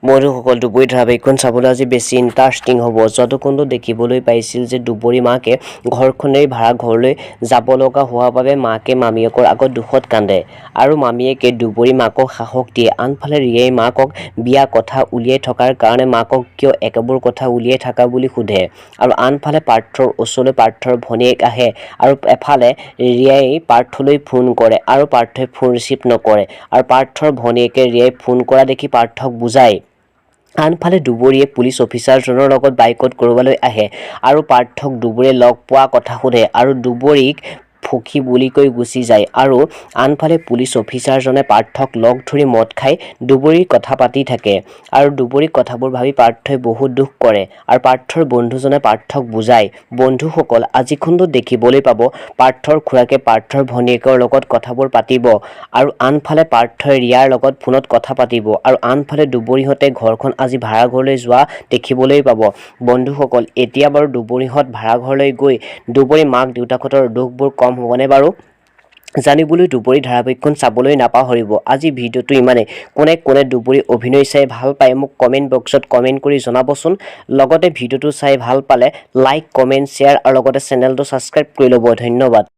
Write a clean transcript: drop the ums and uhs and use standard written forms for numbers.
বন্ধুসকল দুবৰী ধাৰাবাহিকখন চাবলৈ আজি বেছি ইণ্টাৰেষ্টিং হ'ব যতকোনো দেখিবলৈ পাইছিল যে দুবৰী মাকে ঘৰখনেই ভাড়া ঘৰলৈ যাব লগা হোৱাৰ বাবে মাকে মামীয়েকৰ আগত দুখত কান্দে আৰু মামীয়েকে দুবৰী মাকক সাহস দিয়ে আনফালে ৰিয়াই মাকক বিয়া কথা উলিয়াই থকাৰ কাৰণে মাকক কিয় একেবোৰ কথা উলিয়াই থাকা বুলি সোধে আৰু আনফালে পাৰ্থৰ ওচৰলৈ পাৰ্থৰ ভনীয়েক আহে আৰু এফালে ৰিয়াই পাৰ্থলৈ ফোন কৰে আৰু পাৰ্থই ফোন ৰিচিভ নকৰে আৰু পাৰ্থৰ ভনীয়েকে ৰিয়াই ফোন কৰা দেখি পাৰ্থক বুজায় আনফালে দুবৰীয়ে পুলিচ অফিচাৰজনৰ লগত বাইকত কৰবালৈ আহে আৰু পাৰ্থক দুবৰীয়ে লগ পোৱা কথা সোধে আৰু দুবৰীক ফকি বুলি কৈ গুচি যায় আৰু আনফালে পুলিচ অফিচাৰজনে পাৰ্থক লগ ধৰি মদ খাই দুবৰীৰ কথা পাতি থাকে আৰু দুবৰীৰ কথাবোৰ ভাবি পাৰ্থই বহুত দুখ কৰে আৰু পাৰ্থৰ বন্ধুজনে পাৰ্থক বুজায় বন্ধুসকল আজি খণ্ডত দেখিবলৈ পাব পাৰ্থৰ খুৰাকে পাৰ্থৰ ভনীয়েকৰ লগত কথাবোৰ পাতিব আৰু আনফালে পাৰ্থই ৰিয়াৰ লগত ফোনত কথা পাতিব আৰু আনফালে দুবৰীহঁতে ঘৰখন আজি ভাড়া ঘৰলৈ যোৱা দেখিবলৈ পাব বন্ধুসকল এতিয়া বাৰু দুবৰীহঁত ভাড়া ঘৰলৈ গৈ দুবৰী মাক দেউতাকহঁতৰ দুখবোৰ কম হ'বনে বাৰু জানিবলৈ দুবৰী ধাৰাবাহিকখন চাবলৈ নাপাহৰিব আজি ভিডিঅ'টো ইমানেই কোনে দুবৰী অভিনয় চাই ভাল পায় মোক কমেণ্ট বক্সত কমেণ্ট কৰি জনাবচোন লগতে ভিডিঅ'টো চাই ভাল পালে লাইক কমেণ্ট শ্বেয়াৰ আৰু লগতে চেনেলটো ছাবস্ক্ৰাইব কৰি ল'ব ধন্যবাদ